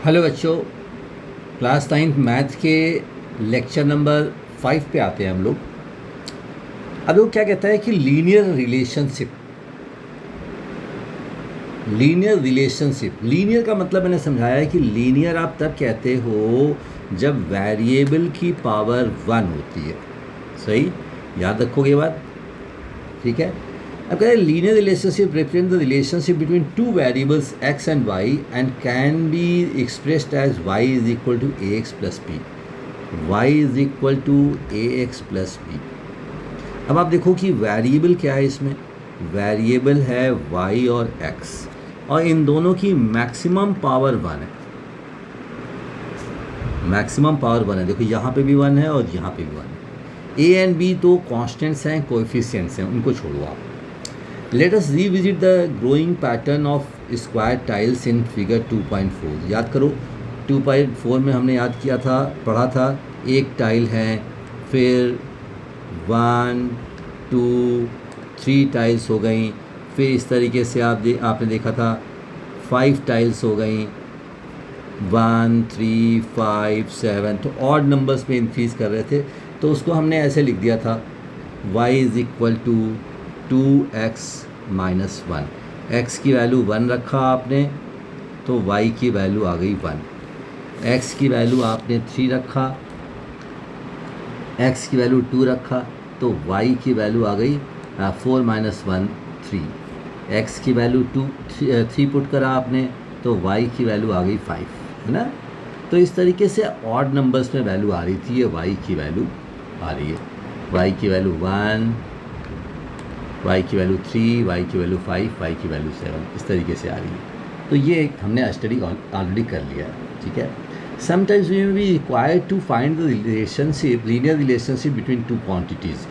Hello बच्चों, class 9 math के lecture number 5 पे आते हैं हम लोग। अब वो क्या कहता है कि लीनियर का मतलब मैंने समझाया है कि लीनियर आप तब कहते हो जब वेरिएबल की पावर 1 होती है। सही, याद रखोगे ये बात, ठीक है। अब कहते हैं linear relationship represent the relationship between two variables x and y and can be expressed as y is equal to A x plus b. Y is equal to A x plus b. अब आप देखो कि variable क्या है इसमें। Variable है Y और x, और इन दोनों की मैक्सिमम पावर 1 है। मैक्सिमम पावर 1 है, देखो यहाँ पे भी 1 है और यहाँ पे भी 1 है। ए एंड बी तो कॉन्स्टेंट्स हैं, कोएफिशिएंट्स हैं, उनको छोड़ो आप। Let us revisit the growing pattern of square tiles in figure 2.4। याद करो 2.4 में हमने याद किया था, पढ़ा था, एक टाइल है, फिर 1 2 3 टाइल्स हो गई, फिर इस तरीके से आपने देखा था 5 टाइल्स हो गई, 1 3 5 7, तो ऑड नंबर्स में इंक्रीज़ कर रहे थे, तो उसको हमने ऐसे लिख दिया था y is equal to 2x minus 1। x की वैल्यू 1 रखा आपने तो y की वैल्यू आ गई 1। x की वैल्यू आपने 3 रखा, x की वैल्यू 2 रखा तो y की वैल्यू आ गई 4 माइनस 1 3। x की वैल्यू 3 पुट करा आपने तो y की वैल्यू आ गई 5, है ना। तो इस तरीके से ऑड नंबर्स में वैल्यू आ रही थी, ये y की वैल्यू आ रही है। y की वैल्यू 1, y की वैल्यू 3, y की वैल्यू 5, y की वैल्यू 7, इस तरीके से आ रही है। तो ये हमने स्टडी ऑलरेडी कर लिया है, ठीक है। Sometimes we may be required to find the linear relationship between two quantities.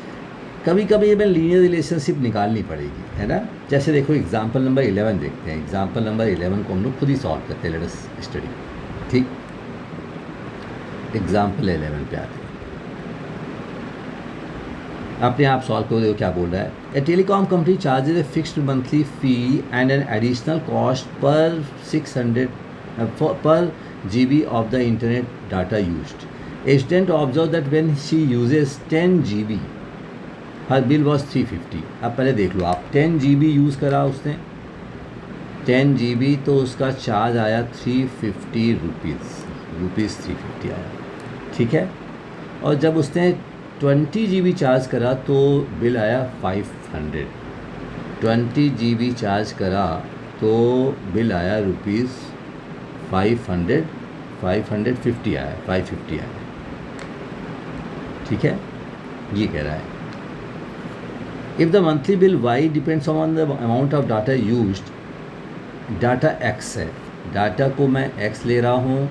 कभी कभी हमें लीनियर रिलेशनशिप निकालनी पड़ेगी, है ना। जैसे देखो एग्जाम्पल नंबर 11 देखते हैं। एग्जाम्पल नंबर 11 को हम लोग खुद ही सॉल्व करते हैं, लेट अस स्टडी, ठीक। एग्जाम्पल 11 पे आते हैं, अपने आप सॉल्व करो। देखो क्या बोल रहा है। A telecom company charges a fixed monthly fee and an additional cost पर 600 per GB of the internet data used. A student observed that when she uses 10 GB, her bill was 350. अब पहले देख लो आप, 10 GB यूज़ करा उसने, 10 GB तो उसका charge आया 350 रुपीज़ 350 आया, ठीक है। और जब उसने 20 GB चार्ज करा तो बिल आया 500। 20 GB चार्ज करा तो बिल आया रुपीज़ 550 आया, 550 आया, ठीक है। ये कह रहा है if the monthly bill Y depends on the amount of data used, data x है, डाटा को मैं एक्स ले रहा हूँ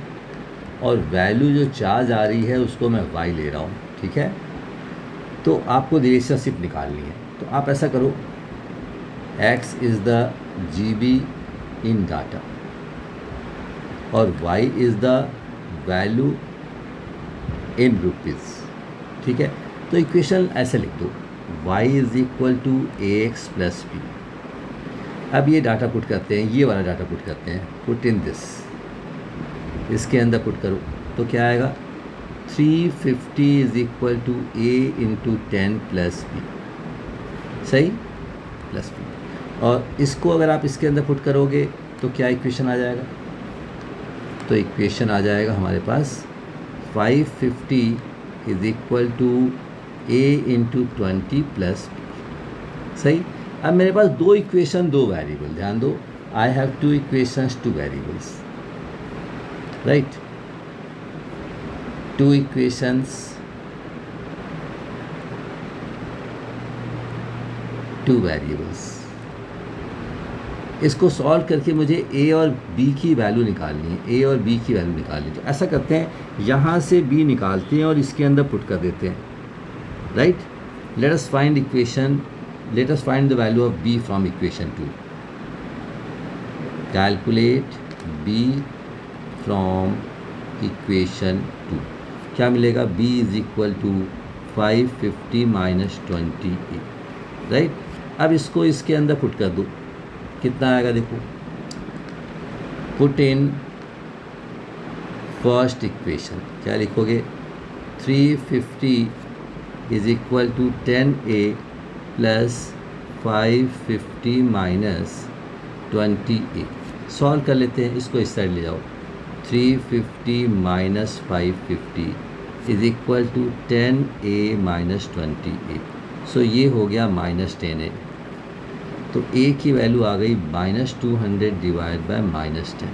और वैल्यू जो चार्ज आ रही है उसको मैं वाई ले रहा हूँ, ठीक है। तो आपको रिलेशनशिप निकालनी है, तो आप ऐसा करो, x is the GB in data और y is the value in rupees, ठीक है। तो इक्वेशन ऐसे लिख दो, y is equal to A x plus b. अब ये डाटा पुट करते हैं, ये वाला डाटा पुट करते हैं, पुट इन दिस, इसके अंदर पुट करो तो क्या आएगा, 350 is equal to A into 10 plus b, सही, प्लस बी। और इसको अगर आप इसके अंदर पुट करोगे तो क्या इक्वेशन आ जाएगा, तो इक्वेशन आ जाएगा हमारे पास 550 is equal to A into 20 plus b, सही। अब मेरे पास दो इक्वेशन, दो वेरिएबल, ध्यान दो, I have 2 equations 2 variables, right. 2 equations 2 variables. इसको सॉल्व करके मुझे ए और बी की वैल्यू निकालनी है, ए और बी की वैल्यू निकालनी है। तो ऐसा करते हैं, यहाँ से बी निकालते हैं और इसके अंदर पुट कर देते हैं, right. Let us find the value of b from equation 2। Calculate b from equation 2, क्या मिलेगा, b is equal to 550 minus 20, right. अब इसको इसके अंदर पुट कर दो, कितना आएगा देखो, पुट इन फर्स्ट इक्वेशन क्या लिखोगे, 350 is equal to 10a plus 550 minus 20a। Solve कर लेते हैं, इसको इस साइड ले जाओ। 350 minus 550 is equal to 10a minus 20a। So ये हो गया माइनस 10a। तो a की वैल्यू आ गई -200 डिवाइड बाय -10।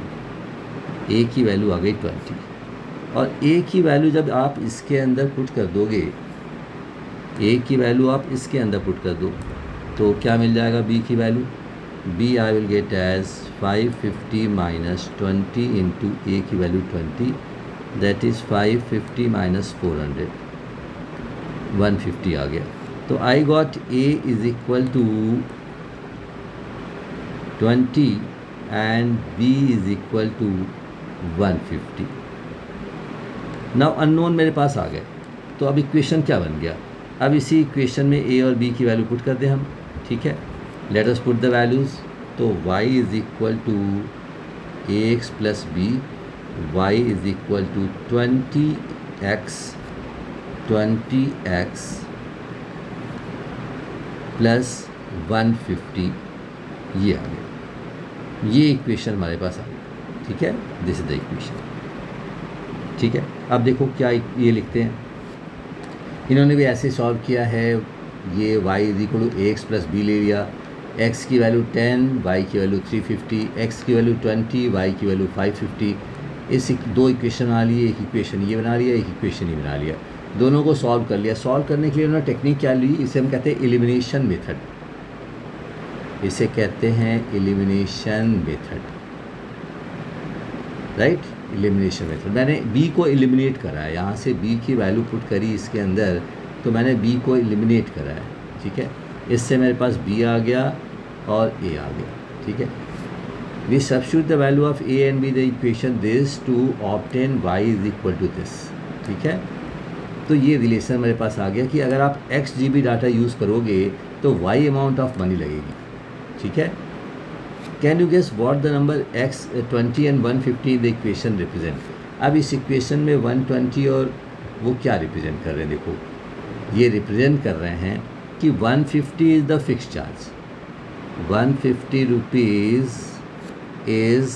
a की वैल्यू आ गई 20। और a की वैल्यू जब आप इसके अंदर पुट कर दोगे, a की वैल्यू आप इसके अंदर पुट कर दो तो क्या मिल जाएगा b की वैल्यू। b I will get as 550 minus 20 into a की वैल्यू 20, दैट इज़ 550 माइनस 400, 150 आ गया। तो I got a is equal to 20 and b is equal to 150। Now unknown मेरे पास आ गए, तो अब इक्वेशन क्या बन गया। अब इसी इक्वेशन में a और b की वैल्यू पुट कर दें हम, ठीक है। Let us put the values. तो y is equal to ax plus b, y is equal to 20x plus 150, ये आ गया। ये इक्वेशन हमारे पास आ गई, ठीक है। दिस इज द इक्वेशन, ठीक है। अब देखो क्या ये लिखते हैं, इन्होंने भी ऐसे सॉल्व किया है। ये y is equal to ax plus b ले लिया, x की वैल्यू 10, y की वैल्यू 350, x की वैल्यू 20, y की वैल्यू 550। इस दो इक्वेशन बना लिए, एक इक्वेशन ये बना लिया, एक इक्वेशन ये बना लिया, दोनों को सॉल्व कर लिया। सॉल्व करने के लिए उन्होंने टेक्निक क्या ली, इसे हम कहते हैं एलिमिनेशन मेथड। इसे कहते हैं elimination method, right. Elimination method, मैंने b को एलिमिनेट करा है, यहाँ से b की वैल्यू पुट करी इसके अंदर, तो मैंने b को एलिमिनेट करा है, ठीक है। इससे मेरे पास b आ गया और a आ गया, ठीक है। We substitute the value of a and b the equation this to obtain y is equal to this, ठीक है। तो ये रिलेशन मेरे पास आ गया कि अगर आप x GB डाटा यूज़ करोगे तो y अमाउंट ऑफ मनी लगेगी, ठीक है। Can you guess what the number x 20 and 150 in the equation represent. अब इस इक्वेशन में 120 और वो क्या रिप्रेजेंट कर रहे हैं, देखो ये रिप्रेजेंट कर रहे हैं कि 150 is the fix charge, 150 rupees is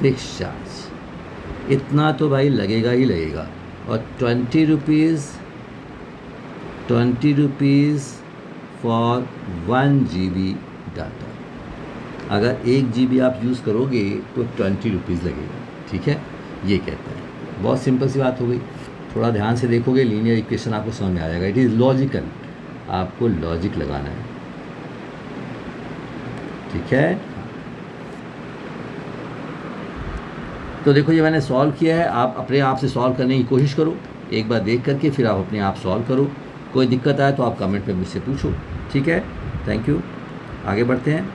fix charge, इतना तो भाई लगेगा ही लगेगा। और 20 रुपीज़ फॉर 1 GB डाटा। अगर 1 GB आप यूज़ करोगे तो 20 रुपीज़ लगेगा, ठीक है। ये कहता है, बहुत सिंपल सी बात हो गई। थोड़ा ध्यान से देखोगे लीनियर इक्वेशन आपको समझ में आ जाएगा। इट इज़ लॉजिकल, आपको लॉजिक लगाना है, ठीक है। तो देखो ये मैंने सॉल्व किया है, आप अपने आप से सॉल्व करने की कोशिश करो, एक बार देख करके फिर आप अपने आप सॉल्व करो। कोई दिक्कत आए तो आप कमेंट पे मुझसे पूछो, ठीक है। थैंक यू, आगे बढ़ते हैं।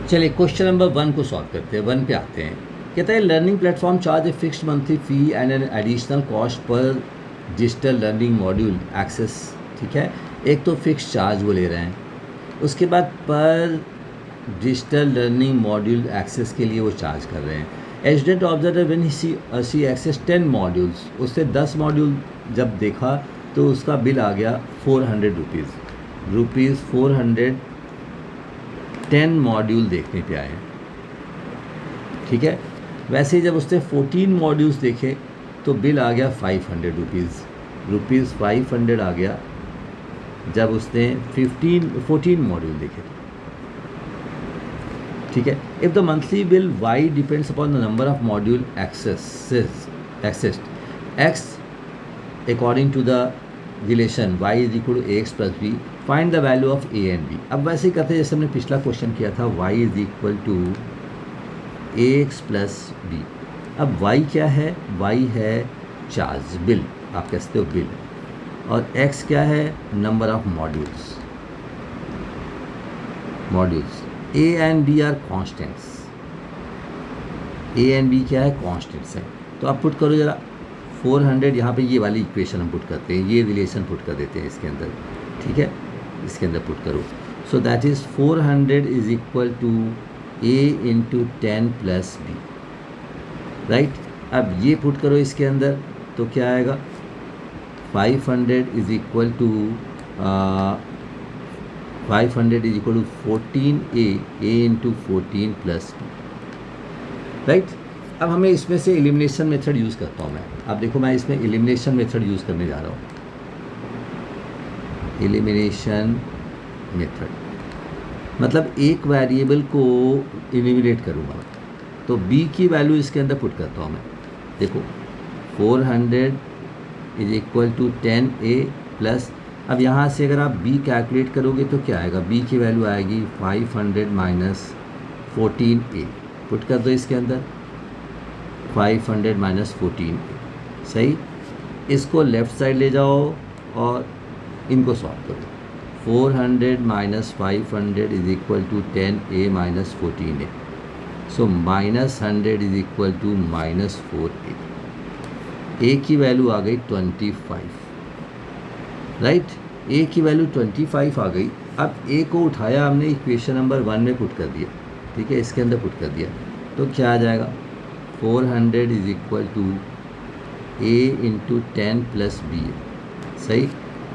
चलिए क्वेश्चन नंबर 1 को सॉल्व करते हैं। 1 पे आते हैं। कहता है learning platform charge a fixed monthly fee and an additional cost per digital learning module access, ठीक है। एक तो फिक्स चार्ज वो ले रहे हैं, उसके बाद पर डिजिटल लर्निंग मॉड्यूल एक्सेस के लिए वो चार्ज कर रहे हैं। Student observe when she access 10 modules, उससे 10 मॉड्यूल जब देखा तो उसका बिल आ गया 400 रुपीज़ 400 10 मॉड्यूल देखने पे आए, ठीक है। वैसे ही जब उसने 14 मॉड्यूल्स देखे तो बिल आ गया 500 रुपीज़ 500 आ गया जब उसने 14 मॉड्यूल देखे, ठीक है। If the monthly bill Y depends upon the number of module accessed x according to the relation y is equal to ax plus B, find the value of a and b। अब वैसे ही करते जैसे हमने पिछला question किया था, y is equal to ax plus b. अब y क्या है, y है चार्ज, बिल, आप कह सकते हो बिल, और x क्या है, number of modules. a and b are constants, a and b क्या है, कॉन्स्टेंट्स है। तो आप पुट करो ज़रा 400, यहाँ पे ये वाली इक्वेशन हम पुट करते हैं, ये रिलेशन पुट कर देते हैं इसके अंदर, ठीक है। इसके अंदर पुट करो, so that is 400 is equal to a into 10 plus b, right. अब ये पुट करो इसके अंदर तो क्या आएगा, 500 is equal to 500 is equal to 14a into 14 plus b, right. अब हमें इसमें से एलिमिनेशन मेथड यूज़ करता हूँ मैं। अब देखो मैं इसमें एलिमिनेशन मेथड यूज़ करने जा रहा हूँ, एलिमिनेशन मेथड मतलब एक वेरिएबल को एलिमिनेट करूँगा, तो b की वैल्यू इसके अंदर पुट करता हूँ मैं। देखो 400 is equal to 10a plus, अब यहाँ से अगर आप b कैलकुलेट करोगे तो क्या आएगा, b की वैल्यू आएगी 500 माइनस 14a, पुट कर दो इसके अंदर 500 माइनस 14a, सही। इसको लेफ़्ट साइड ले जाओ और इनको सॉल्व करो, 400 minus 500 is equal to 10a minus 14a, so minus 100 is equal to minus 4a, a की वैल्यू आ गई 25, राइट। a की वैल्यू 25 आ गई। अब a को उठाया हमने इक्वेशन नंबर 1 में पुट कर दिया, ठीक है, इसके अंदर पुट कर दिया, तो क्या आ जाएगा, 400 is equal to a into 10 plus b, सही।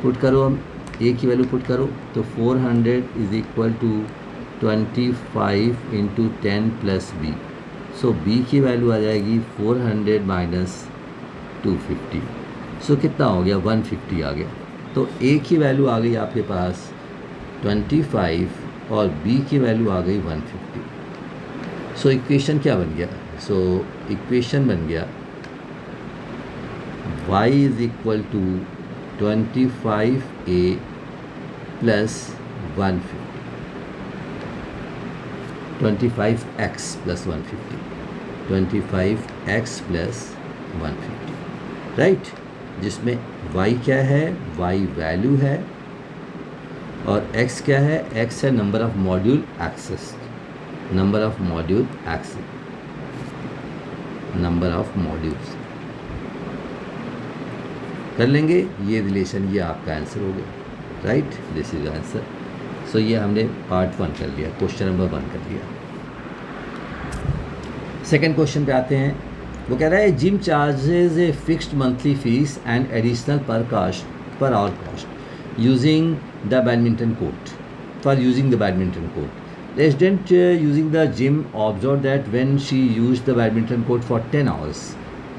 पुट करो, हम a की वैल्यू पुट करो तो 400 is equal to 25 into 10 plus b, so b की वैल्यू आ जाएगी 400 माइनस 250, सो कितना हो गया, 150 आ गया। तो a की वैल्यू आ गई आपके पास 25 और b की वैल्यू आ गई 150। सो इक्वेशन क्या बन गया, सो इक्वेशन बन गया y is equal to 25a plus 150, 25x plus 150, 25x plus 150, right. जिसमें y क्या है, y वैल्यू है, और x क्या है, x है number of module access, number of module access, number of modules कर लेंगे ये रिलेशन, ये आपका आंसर हो गया, right, this is answer. So ये हमने पार्ट 1 कर लिया, क्वेश्चन नंबर 1 कर लिया। सेकेंड क्वेश्चन पे आते हैं। वो कह रहा है gym charges a fixed monthly fees and additional per hour cost using the badminton court, for using the badminton court. Resident using the gym observe that when she use the badminton court for 10 hours,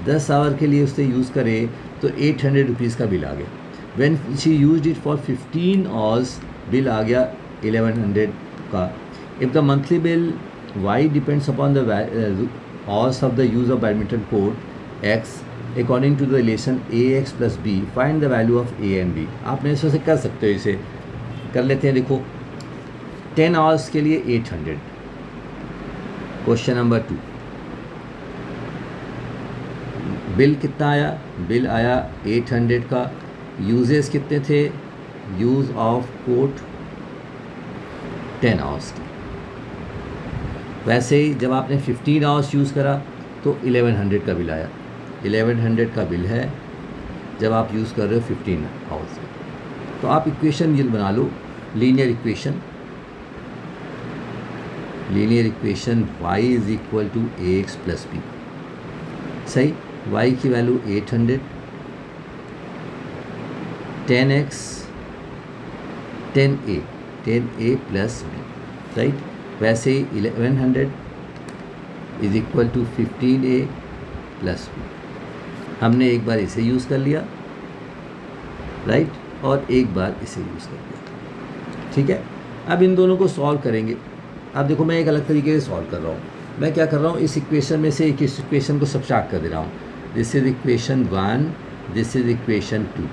10 hour के लिए उसने use करे तो 800 rupees का bill आ गया। When she use it for 15 hours, bill आ गया 1100 का। If the monthly bill Y depends upon the hours of the use of badminton court x according to the relation ax plus b, find the value of a and b। आपने इससे कर सकते हो, इसे कर लेते हैं। देखो 10 आवर्स के लिए 800, क्वेश्चन नंबर 2, बिल कितना आया, बिल आया 800 का। यूजेस कितने थे, यूज़ ऑफ कोर्ट 10 आवर्स की। वैसे ही जब आपने 15 आवर्स यूज़ करा तो 1100 का बिल आया, 1100 का बिल है जब आप यूज़ कर रहे हो 15 आवर्स का। तो आप इक्वेशन ये बना लो, linear equation, linear equation y is equal to ax plus b, सही। y की value 800, 10x 10a plus b, right. वैसे ही 1100 is equal to 15a plus b, हमने एक बार इसे यूज़ कर लिया, राइट, और एक बार इसे यूज़ कर लिया, ठीक है। अब इन दोनों को सॉल्व करेंगे। अब देखो मैं एक अलग तरीके से सॉल्व कर रहा हूँ। मैं क्या कर रहा हूँ, इस इक्वेशन में से एक इस इक्वेशन को सब्ट्रैक्ट कर दे रहा हूँ। This is equation 1, this is equation 2,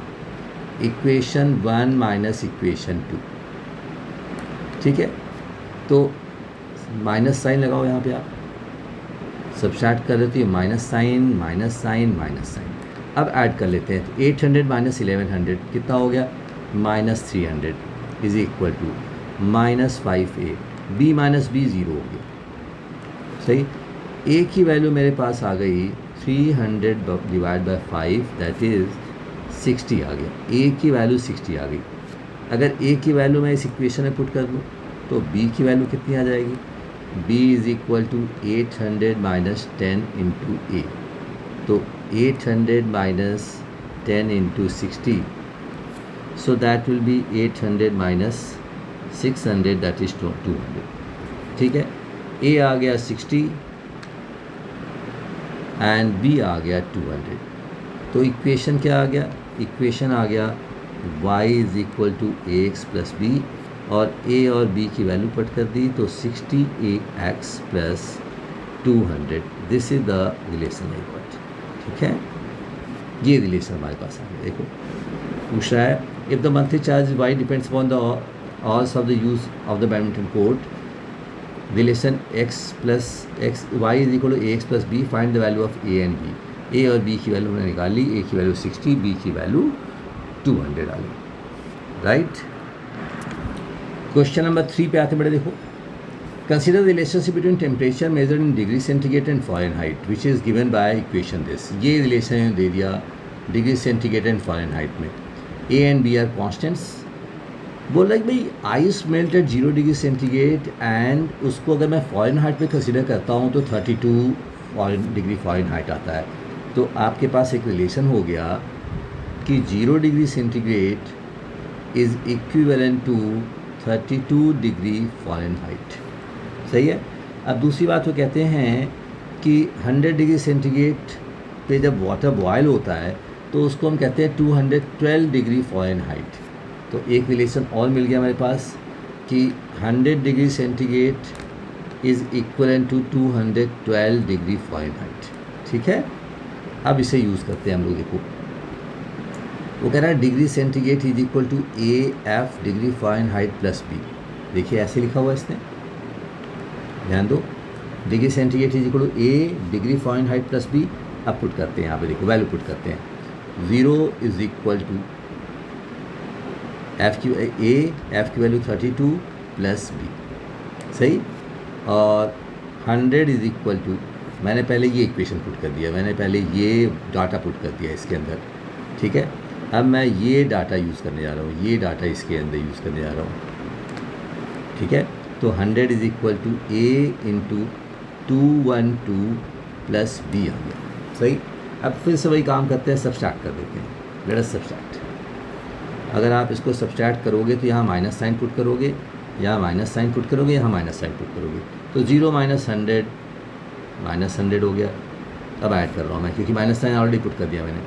equation 1 minus equation 2, ठीक है। तो माइनस साइन लगाओ यहाँ पे, आप सब्ट्रैक्ट कर रहे हो तो ये minus sign minus sign minus sign. अब ऐड कर लेते हैं, तो 800 माइनस 1100 कितना हो गया, minus 300 is equal to minus 5a, b minus b 0 हो गया, सही। a की वैल्यू मेरे पास आ गई 300 डिवाइड बाई 5, दैट इज़ 60 आ गया। a की वैल्यू 60 आ गई। अगर a की वैल्यू मैं इस इक्वेशन में पुट कर दूँ तो b की वैल्यू कितनी आ जाएगी, b is equal to 800 minus 10 into a, तो 800 minus 10 into 60, so that will be 800 minus 600, that is 200। ठीक है, ए आ गया 60 एंड बी आ गया 200। तो इक्वेशन क्या आ गया? इक्वेशन आ गया y is equal to A x plus b, और a और b की वैल्यू पट कर दी तो 60ax plus 200, this is the relation I got. ठीक है, ये रिलेशन हमारे पास आ गया। देखो पूछ रहा है if the monthly charge y depends upon the hours of the use of the badminton court, relation x plus X y is equal to A x plus B, find the value of a and b। a और b की वैल्यू हमने निकाल ली, a की वैल्यू 60, b की वैल्यू 200 आ गई। राइट, क्वेश्चन नंबर 3 पे आते बड़े। देखो, consider the relationship between temperature measured in degree centigrade and Fahrenheit which is given by equation this. ये रिलेशन दे दिया डिग्री सेंटीग्रेड एंड फ़ारेनहाइट में, a and b are constants. बोल रहा है कि भाई ice melt at 0 degree centigrade and उसको अगर मैं फ़ारेनहाइट में कंसिडर करता हूँ तो 32 डिग्री फ़ारेनहाइट आता है। तो आपके पास एक रिलेशन हो गया कि 0 degree centigrade is equivalent to 32 degree Fahrenheit. सही है। अब दूसरी बात वो कहते हैं कि 100 डिग्री सेंटीग्रेड पे जब वाटर बॉयल होता है तो उसको हम कहते हैं 212 डिग्री फ़ारेनहाइट। तो एक रिलेशन और मिल गया मेरे पास कि 100 degree centigrade is equivalent to 212 degree Fahrenheit. ठीक है, अब इसे यूज़ करते हैं हम लोग। देखो वो कह रहा है degree centigrade is equal to a F degree Fahrenheit plus b. देखिए ऐसे लिखा हुआ है इसने, ध्यान दो, degree centigrade is equal to A degree Fahrenheit plus b. अब पुट करते हैं यहाँ पे, देखो वैल्यू पुट करते हैं। 0 इज इक्वल टू एफ की वैल्यू 32 प्लस बी, सही, और 100 इज इक्वल टू, मैंने पहले ये इक्वेशन पुट कर दिया, मैंने पहले ये डाटा पुट कर दिया इसके अंदर। ठीक है, अब मैं ये डाटा यूज़ करने जा रहा हूँ, ये डाटा इसके अंदर यूज़ करने जा रहा हूँ। ठीक है, तो 100 is equal to A into 212 plus B आ गया। सही, अब फिर से वही काम करते हैं, सब्सट्रैक्ट कर देते हैं। Let us subtract. अगर आप इसको सब्सट्रैक्ट करोगे तो यहाँ माइनस साइन पुट करोगे, यहाँ माइनस साइन पुट करोगे, यहाँ माइनस साइन पुट करोगे, तो 0 माइनस 100 माइनस 100 हो गया। अब ऐड कर रहा हूँ मैं क्योंकि माइनस साइन ऑलरेडी पुट कर दिया मैंने,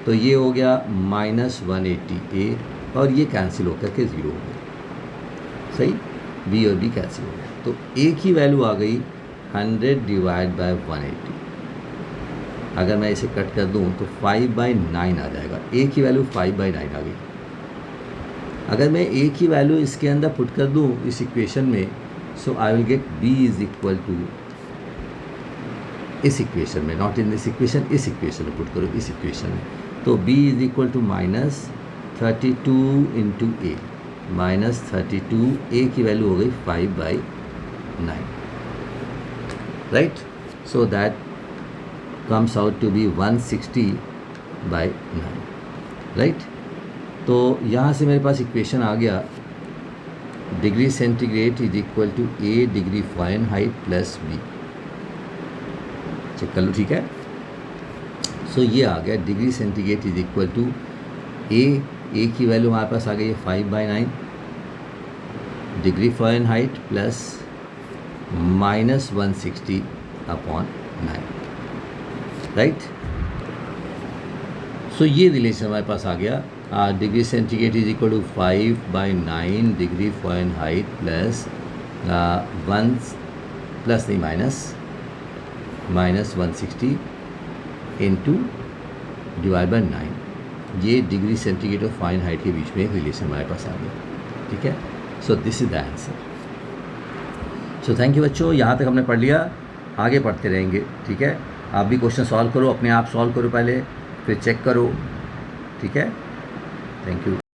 तो ये हो गया माइनस 180 और ये कैंसिल होकर के 0 हो गया। सही, बी और बी कैंसिल हो गया, तो ए की वैल्यू आ गई 100 डिवाइड बाय 180। अगर मैं इसे कट कर दूं तो 5/9 आ जाएगा। ए की वैल्यू 5/9 आ गई। अगर मैं ए की वैल्यू इसके अंदर पुट कर दूं इस इक्वेशन में, so I will get B is equal to, इस इक्वेशन में, नॉट इन दिस इक्वेशन, इस इक्वेशन में पुट करो, इस इक्वेशन में, तो b is equal to minus 32 into A, minus 32, A की वैल्यू हो गई 5/9, right. So that comes out to be 160/9, right. तो यहाँ से मेरे पास इक्वेशन आ गया degree centigrade is equal to A degree Fahrenheit plus B. Check कर लो, ठीक है। सो ये आ गया degree centigrade is equal to A की वैल्यू हमारे पास आ गई है 5/9 degree Fahrenheit plus minus 160/9, right. So ये रिलेशन हमारे पास आ गया, degree centigrade is equal to 5/9 degree Fahrenheit plus 1 plus नहीं माइनस 160 इंटू डिवाइड बाई 9। ये डिग्री सेंटीग्रेड और फ़ारेनहाइट के बीच में एक रिलेशन हमारे पास आ गया। ठीक है, so this is the answer. So thank you बच्चों, यहाँ तक हमने पढ़ लिया, आगे पढ़ते रहेंगे। ठीक है, आप भी क्वेश्चन सॉल्व करो, अपने आप सॉल्व करो, पहले फिर चेक करो। ठीक है, थैंक यू।